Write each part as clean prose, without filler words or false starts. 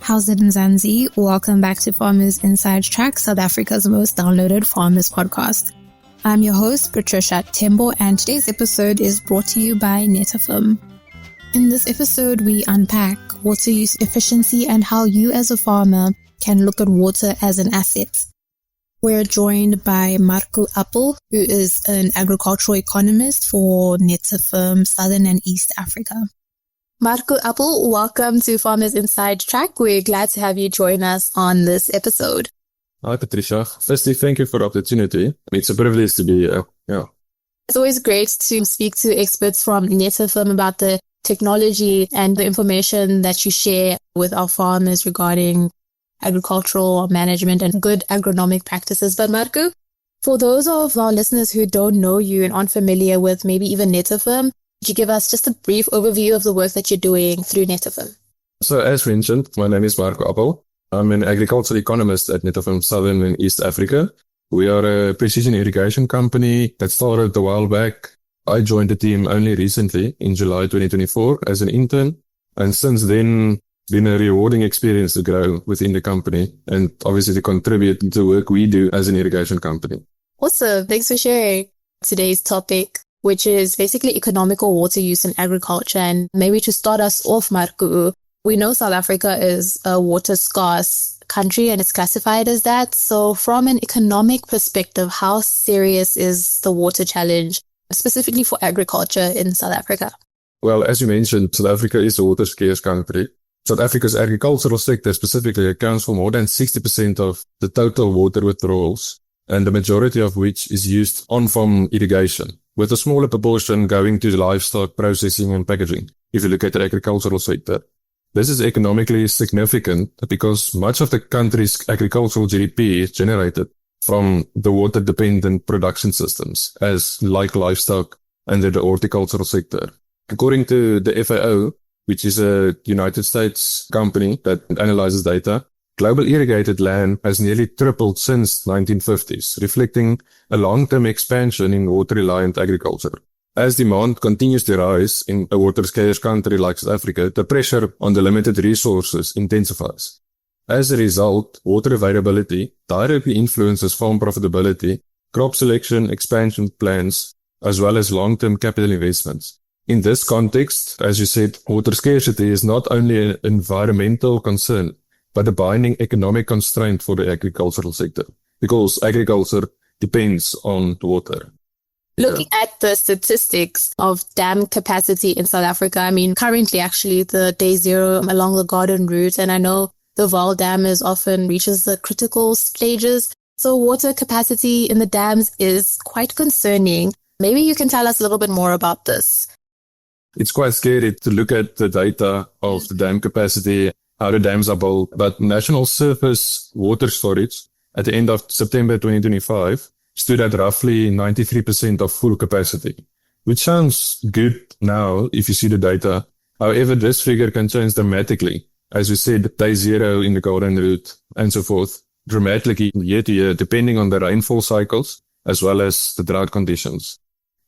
How's it, Mzansi? Welcome back to Farmers Inside Track, South Africa's most downloaded farmers podcast. I'm your host, Patricia Tembo, and today's episode is brought to you by Netafim. In this episode, we unpack water use efficiency and how you as a farmer can look at water as an asset. We're joined by Appel, who is an agricultural economist for Netafim, Southern and East Africa. Appel, welcome to Farmers Inside Track. We're glad to have you join us on this episode. Hi, Patricia. Firstly, thank you for the opportunity. It's a privilege to be here. It's always great to speak to experts from Netafim about the technology and the information that you share with our farmers regarding agricultural management and good agronomic practices. But Marco, for those of our listeners who don't know you and aren't familiar with maybe even Netafim, could you give us just a brief overview of the work that you're doing through Netafim? So as mentioned, my name is Appel. I'm an agricultural economist at Netafim, Southern and East Africa. We are a precision irrigation company that started a while back. I joined the team only recently in July 2024 as an intern. And since then, it's been a rewarding experience to grow within the company and obviously to contribute to the work we do as an irrigation company. Awesome. Thanks for sharing today's topic, which is basically economical water use in agriculture. And maybe to start us off, Marco, we know South Africa is a water scarce country and it's classified as that. So from an economic perspective, how serious is the water challenge, specifically for agriculture in South Africa? Well, as you mentioned, South Africa is a water scarce country. South Africa's agricultural sector specifically accounts for more than 60% of the total water withdrawals, and the majority of which is used on-farm irrigation, with a smaller proportion going to livestock processing and packaging, if you look at the agricultural sector. This is economically significant because much of the country's agricultural GDP is generated from the water-dependent production systems, as like livestock and the horticultural sector. According to the FAO, which is a United States company that analyzes data, global irrigated land has nearly tripled since 1950s, reflecting a long-term expansion in water-reliant agriculture. As demand continues to rise in a water-scarce country like South Africa, the pressure on the limited resources intensifies. As a result, water availability directly influences farm profitability, crop selection, expansion plans, as well as long-term capital investments. In this context, as you said, water scarcity is not only an environmental concern, but a binding economic constraint for the agricultural sector, because agriculture depends on water. Looking at the statistics of dam capacity in South Africa, I mean, currently actually the day zero along the Garden Route, and I know the Vaal Dam often reaches the critical stages. So water capacity in the dams is quite concerning. Maybe you can tell us a little bit more about this. It's quite scary to look at the data of the dam capacity, how the dams are built, but national surface water storage at the end of September 2025 stood at roughly 93% of full capacity, which sounds good now if you see the data. However, this figure can change dramatically. As we said, day zero in the Golden Route and so forth, dramatically year to year, depending on the rainfall cycles as well as the drought conditions.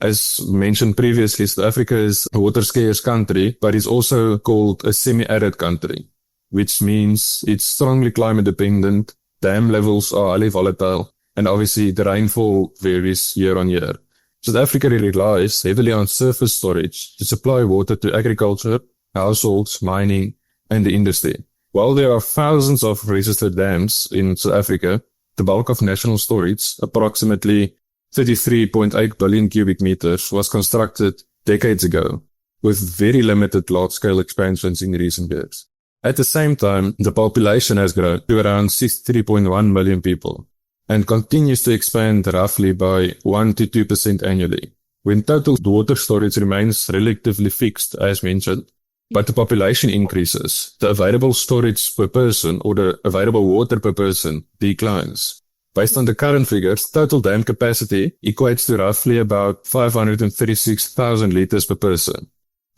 As mentioned previously, South Africa is a water scarce country, but it's also called a semi-arid country, which means it's strongly climate dependent, dam levels are highly volatile, and obviously the rainfall varies year on year. South Africa relies heavily on surface storage to supply water to agriculture, households, mining, and the industry. While there are thousands of registered dams in South Africa, the bulk of national storage, approximately 33.8 billion cubic meters, was constructed decades ago, with very limited large-scale expansions in recent years. At the same time, the population has grown to around 63.1 million people and continues to expand roughly by 1 to 2% annually. When total water storage remains relatively fixed, as mentioned, but the population increases, the available storage per person or the available water per person declines. Based on the current figures, total dam capacity equates to roughly about 536,000 liters per person.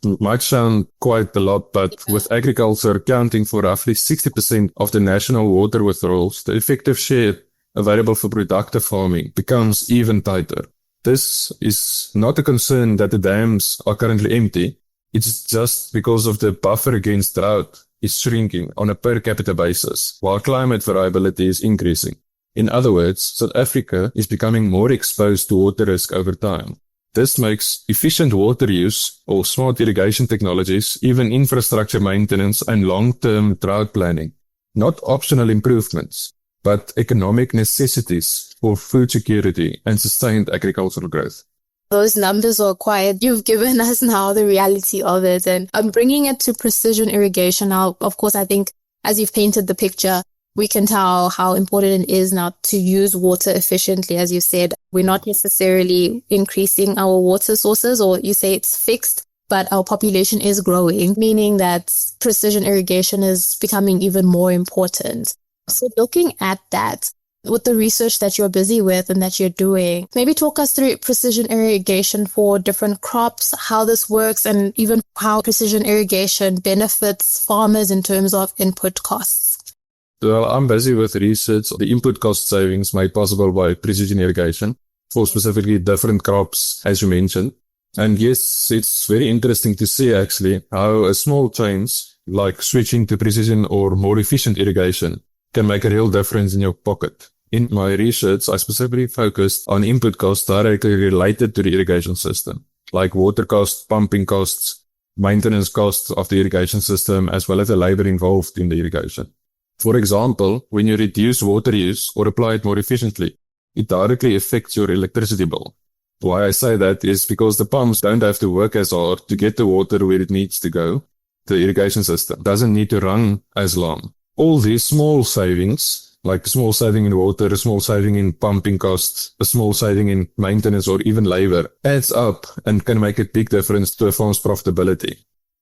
It might sound quite a lot, but with agriculture accounting for roughly 60% of the national water withdrawals, the effective share available for productive farming becomes even tighter. This is not a concern that the dams are currently empty. It's just because of the buffer against drought is shrinking on a per capita basis, while climate variability is increasing. In other words, South Africa is becoming more exposed to water risk over time. This makes efficient water use or smart irrigation technologies, even infrastructure maintenance and long-term drought planning, not optional improvements, but economic necessities for food security and sustained agricultural growth. Those numbers are quiet. You've given us now the reality of it, and I'm bringing it to precision irrigation now. Of course, I think as you've painted the picture, we can tell how important it is now to use water efficiently. As you said, we're not necessarily increasing our water sources, or you say it's fixed, but our population is growing, meaning that precision irrigation is becoming even more important. So looking at that, with the research that you're busy with and that you're doing, maybe talk us through precision irrigation for different crops, how this works, and even how precision irrigation benefits farmers in terms of input costs. Well, I'm busy with research, the input cost savings made possible by precision irrigation for specifically different crops, as you mentioned. And yes, it's very interesting to see actually how a small change like switching to precision or more efficient irrigation can make a real difference in your pocket. In my research, I specifically focused on input costs directly related to the irrigation system, like water costs, pumping costs, maintenance costs of the irrigation system, as well as the labor involved in the irrigation. For example, when you reduce water use or apply it more efficiently, it directly affects your electricity bill. Why I say that is because the pumps don't have to work as hard to get the water where it needs to go. The irrigation system doesn't need to run as long. All these small savings, like a small saving in water, a small saving in pumping costs, a small saving in maintenance or even labor, adds up and can make a big difference to a farm's profitability.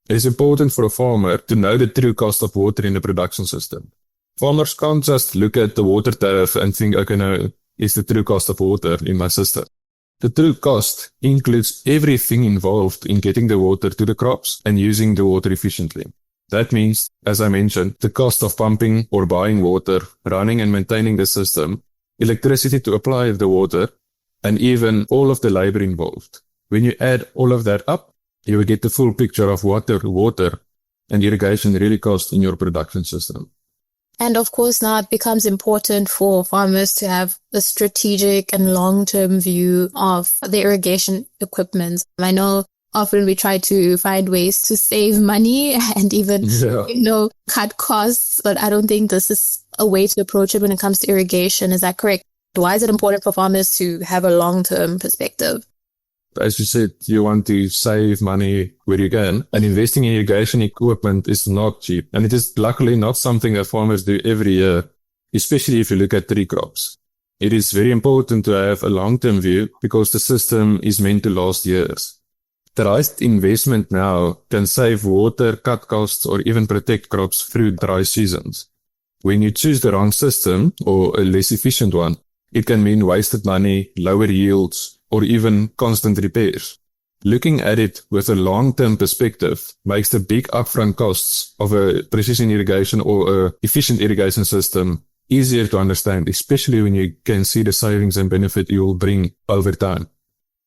It is important for a farmer to know the true cost of water in the production system. Farmers can't just look at the water tariff and think, okay, no, it's the true cost of water in my system. The true cost includes everything involved in getting the water to the crops and using the water efficiently. That means, as I mentioned, the cost of pumping or buying water, running and maintaining the system, electricity to apply the water, and even all of the labor involved. When you add all of that up, you will get the full picture of what the water and irrigation really cost in your production system. And of course, now it becomes important for farmers to have a strategic and long-term view of the irrigation equipment. I know often we try to find ways to save money and even, cut costs, but I don't think this is a way to approach it when it comes to irrigation. Is that correct? Why is it important for farmers to have a long-term perspective? As you said, you want to save money where you can, and investing in irrigation equipment is not cheap. And it is luckily not something that farmers do every year, especially if you look at tree crops. It is very important to have a long-term view because the system is meant to last years. The right investment now can save water, cut costs, or even protect crops through dry seasons. When you choose the wrong system or a less efficient one, it can mean wasted money, lower yields, or even constant repairs. Looking at it with a long-term perspective makes the big upfront costs of a precision irrigation or a efficient irrigation system easier to understand, especially when you can see the savings and benefit you will bring over time.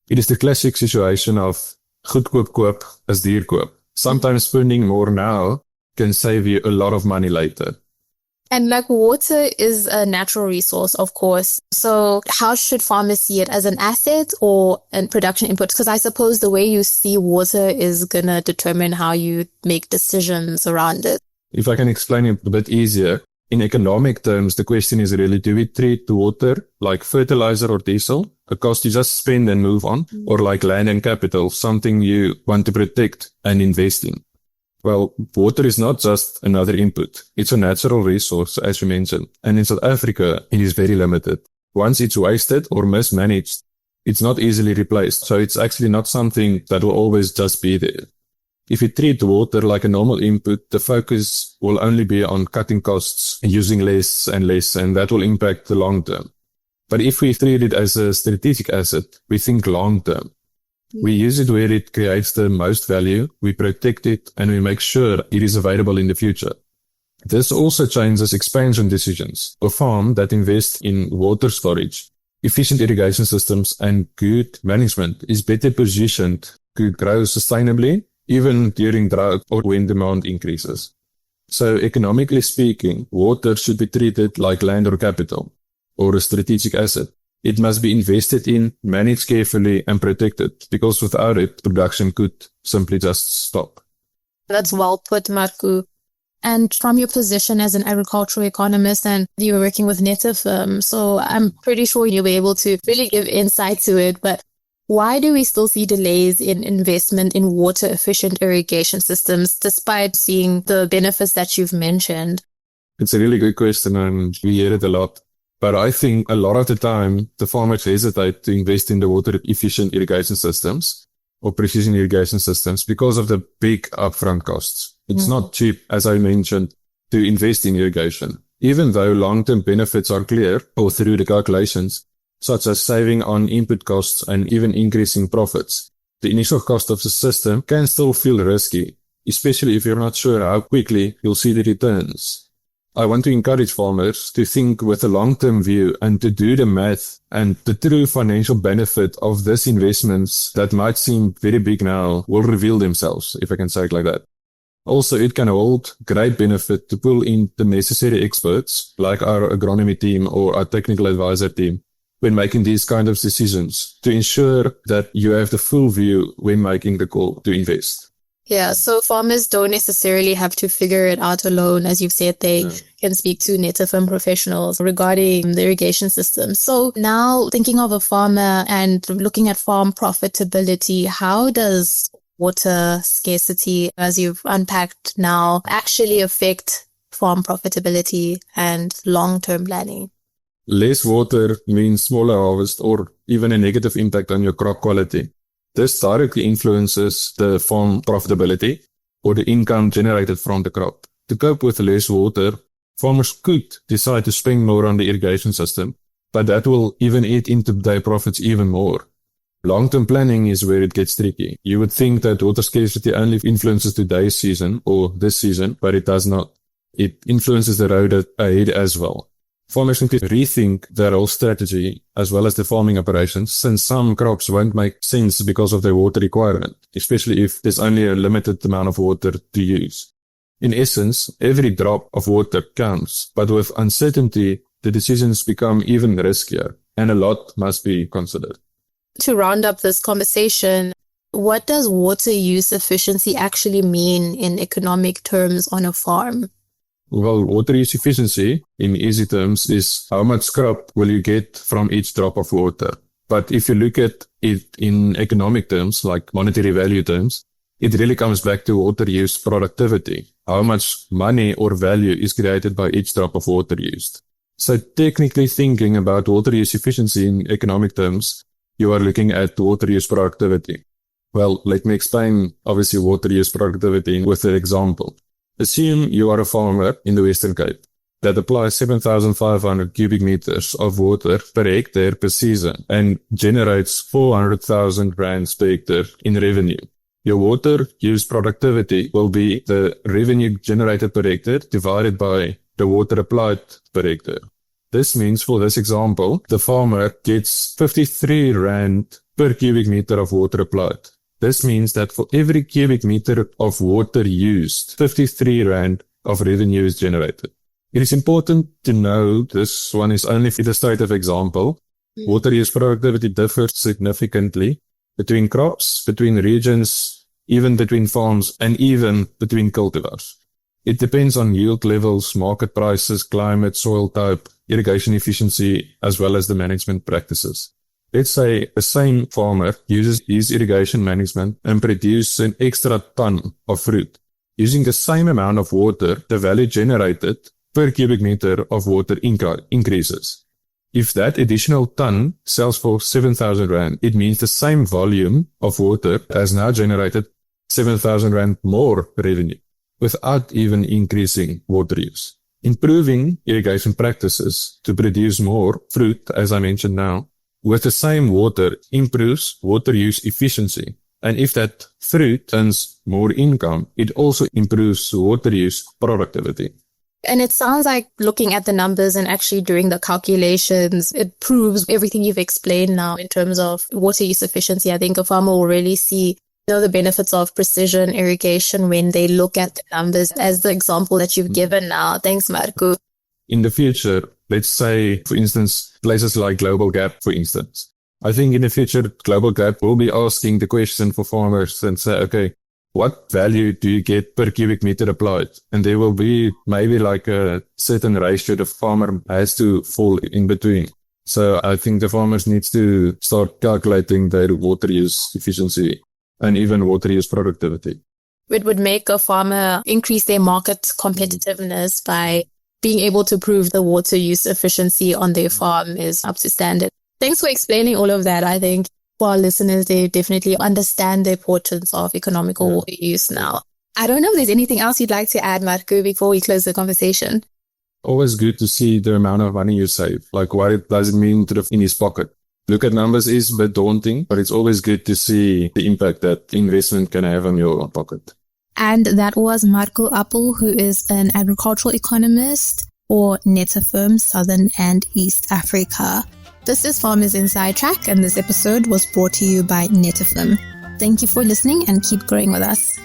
It is the classic situation of goedkoop koop is duur koop. Sometimes spending more now can save you a lot of money later. And like water is a natural resource, of course. So how should farmers see it, as an asset or a production input? Because I suppose the way you see water is going to determine how you make decisions around it. If I can explain it a bit easier, in economic terms, the question is really, do we treat water like fertilizer or diesel, a cost you just spend and move on, or like land and capital, something you want to protect and invest in? Well, water is not just another input. It's a natural resource, as you mentioned. And in South Africa, it is very limited. Once it's wasted or mismanaged, it's not easily replaced. So it's actually not something that will always just be there. If you treat water like a normal input, the focus will only be on cutting costs and using less, and that will impact the long term. But if we treat it as a strategic asset, we think long term. We use it where it creates the most value, we protect it, and we make sure it is available in the future. This also changes expansion decisions. A farm that invests in water storage, efficient irrigation systems, and good management is better positioned to grow sustainably, even during drought or when demand increases. So economically speaking, water should be treated like land or capital, or a strategic asset. It must be invested in, managed carefully, and protected, because without it, production could simply just stop. That's well put, Marco. And from your position as an agricultural economist, and you were working with Netafim, so I'm pretty sure you'll be able to really give insight to it. But why do we still see delays in investment in water-efficient irrigation systems, despite seeing the benefits that you've mentioned? It's a really good question, and we hear it a lot. But I think a lot of the time, the farmers hesitate to invest in the water-efficient irrigation systems or precision irrigation systems because of the big upfront costs. It's not cheap, as I mentioned, to invest in irrigation. Even though long-term benefits are clear or through the calculations, such as saving on input costs and even increasing profits, the initial cost of the system can still feel risky, especially if you're not sure how quickly you'll see the returns. I want to encourage farmers to think with a long-term view and to do the math and the true financial benefit of these investments that might seem very big now will reveal themselves, if I can say it like that. Also, it can hold great benefit to pull in the necessary experts like our agronomy team or our technical advisor team when making these kind of decisions to ensure that you have the full view when making the call to invest. Yeah, so farmers don't necessarily have to figure it out alone. As you've said, they can speak to Netafim professionals regarding the irrigation system. So now thinking of a farmer and looking at farm profitability, how does water scarcity, as you've unpacked now, actually affect farm profitability and long-term planning? Less water means smaller harvest or even a negative impact on your crop quality. This directly influences the farm profitability or the income generated from the crop. To cope with less water, farmers could decide to spend more on the irrigation system, but that will even eat into their profits even more. Long-term planning is where it gets tricky. You would think that water scarcity only influences today's season or this season, but it does not. It influences the road ahead as well. Farmers need to rethink their whole strategy as well as the farming operations, since some crops won't make sense because of their water requirement, especially if there's only a limited amount of water to use. In essence, every drop of water counts, but with uncertainty, the decisions become even riskier, and a lot must be considered. To round up this conversation, what does water use efficiency actually mean in economic terms on a farm? Well, water use efficiency, in easy terms, is how much crop will you get from each drop of water. But if you look at it in economic terms, like monetary value terms, it really comes back to water use productivity. How much money or value is created by each drop of water used. So technically thinking about water use efficiency in economic terms, you are looking at water use productivity. Well, let me explain, obviously, water use productivity with an example. Assume you are a farmer in the Western Cape that applies 7,500 cubic meters of water per hectare per season and generates 400,000 rands per hectare in revenue. Your water use productivity will be the revenue generated per hectare divided by the water applied per hectare. This means, for this example, the farmer gets 53 rand per cubic meter of water applied. This means that for every cubic meter of water used, 53 rand of revenue is generated. It is important to know this one is only an illustrative example. Water use productivity differs significantly between crops, between regions, even between farms, and even between cultivars. It depends on yield levels, market prices, climate, soil type, irrigation efficiency, as well as the management practices. Let's say the same farmer uses his irrigation management and produces an extra ton of fruit. Using the same amount of water, the value generated per cubic meter of water increases. If that additional ton sells for 7,000 rand, it means the same volume of water has now generated 7,000 rand more revenue without even increasing water use. Improving irrigation practices to produce more fruit, as I mentioned now, with the same water improves water use efficiency. And if that fruit earns more income, it also improves water use productivity. And it sounds like looking at the numbers and actually doing the calculations, it proves everything you've explained now in terms of water use efficiency. I think a farmer will really see know the benefits of precision irrigation when they look at the numbers as the example that you've given now. Thanks, Marco. In the future, let's say, for instance, places like Global Gap, for instance. I think in the future, Global Gap will be asking the question for farmers and say, okay, what value do you get per cubic meter applied? And there will be maybe like a certain ratio the farmer has to fall in between. So I think the farmers need to start calculating their water use efficiency and even water use productivity. It would make a farmer increase their market competitiveness by being able to prove the water use efficiency on their farm is up to standard. Thanks for explaining all of that. I think for our listeners, they definitely understand the importance of economical water use now. I don't know if there's anything else you'd like to add, Marco, before we close the conversation. Always good to see the amount of money you save. Like what does it mean in his pocket? Look at numbers is a bit daunting, but it's always good to see the impact that investment can have on your pocket. And that was Marco Appel, who is an agricultural economist for Netafim, Southern and East Africa. This is Farmers Inside Track, and this episode was brought to you by Netafim. Thank you for listening and keep growing with us.